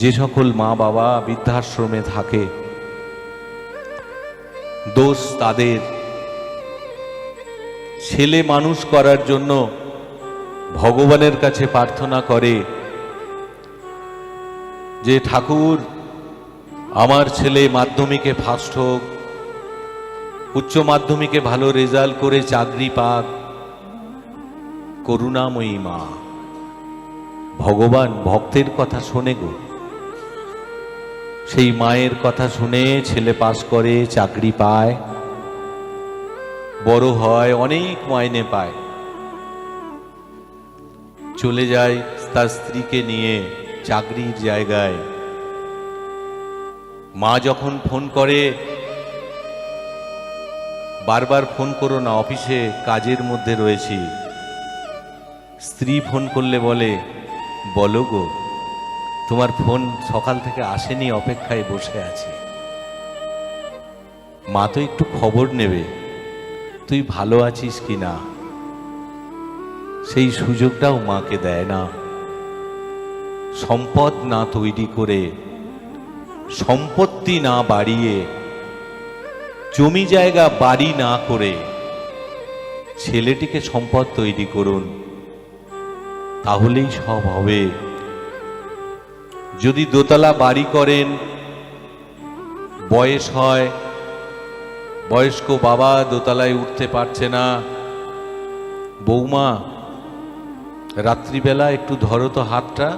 যে সকল মা বাবা বৃদ্ধাশ্রমে থাকে, দোষ তাদের। ছেলে মানুষ করার জন্য ভগবানের কাছে প্রার্থনা করে যে ঠাকুর আমার ছেলে মাধ্যমিকে ফার্স্ট হোক, উচ্চ মাধ্যমিকে ভালো রেজাল্ট করে চাকরি পাক। করুণাময়ী মা, ভগবান ভক্তের কথা শোনে গো। সেই মায়ের কথা শুনে ছেলে পাস করে, চাকরি পায়, বড় হয়, অনেক মাইনে পায়, চলে যায় তার স্ত্রীকে নিয়ে চাকরির জায়গায়। মা যখন ফোন করে, বারবার ফোন করো না, অফিসে কাজের মধ্যে রয়েছি। স্ত্রী ফোন করলে বলে, বলো গো, তোমার ফোন সকাল থেকে আসেনি, অপেক্ষায় বসে আছি। মা তো একটু খবর নেবে তুই ভালো আছিস কি না, সেই সুযোগটাও মাকে দেয় না। সম্পদ না তৈরি করে, সম্পত্তি না বাড়িয়ে, জমি জায়গা বাড়ি না করে ছেলেটিকে সম্পদ তৈরি করুন, তাহলেই সব হবে। যদি দোতলা বাড়ি করেন, বয়স হয়, বয়স্ক বাবা দোতলায় উঠতে পারছে না, বৌমা রাত্রিবেলা একটু ধরো তো হাতটা,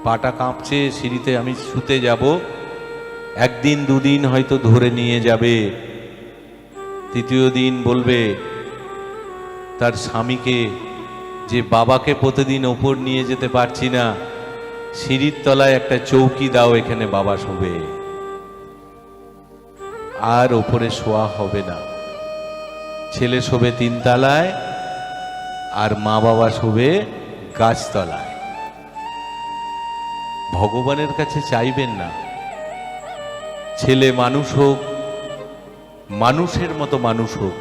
পাটা কাঁপছে, সিঁড়িতে আমি শুতে যাব। একদিন দুদিন হয়তো ধরে নিয়ে যাবে, তৃতীয় দিন বলবে তার স্বামীকে যে বাবাকে প্রতিদিন ওপর নিয়ে যেতে পারছি না, সিঁড়ির তলায় একটা চৌকি দাও, এখানে বাবা শোবে। আর ওপরে শোয়া হবে না, ছেলে শোবে তিনতলায় আর মা বাবা শোবে গাছতলায়। ভগবানের কাছে চাইবেন না ছেলে মানুষ হোক, মানুষের মতো মানুষ হোক,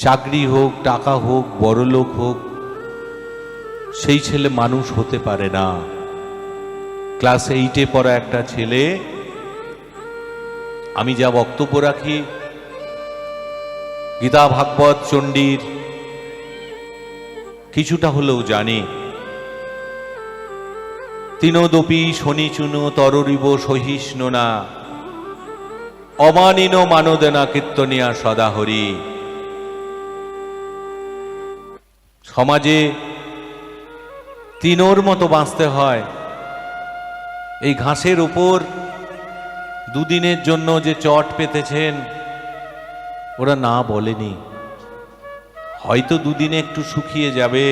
চাকরি হোক, টাকা হোক, বড় লোক হোক, সেই ছেলে মানুষ হতে পারে না। ক্লাস 8-এ পড়া একটা ছেলে, আমি যা বক্তব্য রাখি গীতা ভাগবত চণ্ডীর কিছুটা হলেও জানি। তিনোদপি শনিচুনো তররিব সহিষ্ণু না, অমানিন মানদেনা কীর্তনিয়া সদা হরি। সমাজে তিনোর মতো বাঁচতে হয়। এই ঘাসের উপর দুদিনের জন্য যে চট পেতেছেন, ওরা না বলেনি, হয়তো দুদিনে একটু শুকিয়ে যাবে,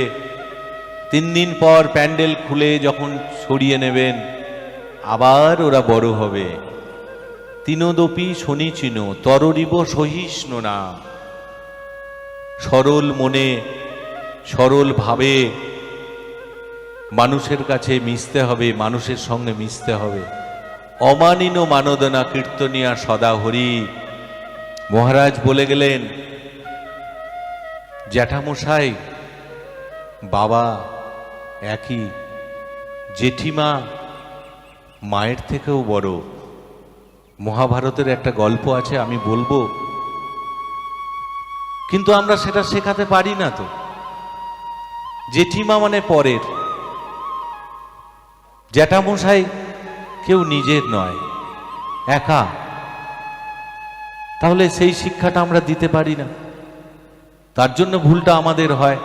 3 দিন পর প্যান্ডেল খুলে যখন সরিয়ে নেবেন আবার ওরা বড় হবে। তিনোদপি শনিচিনো তররিব সহিষ্ণু না। সরল মনে, সরল ভাবে মানুষের কাছে মিশতে হবে, মানুষের সঙ্গে মিশতে হবে। অমানিন মানদনা কীর্তনিয়া সদা হরি। মহারাজ বলে গেলেন, জ্যাঠামশাই বাবা একই, জেঠিমা মায়ের থেকেও বড়। মহাভারতের একটা গল্প আছে, আমি বলবো, কিন্তু আমরা সেটা শেখাতে পারি না তো। জেঠিমা মানে পরের, জ্যাঠামশাই কেউ নিজের নয়, একা। তাহলে সেই শিক্ষাটা আমরা দিতে পারি না, তার জন্য ভুলটা আমাদের হয়।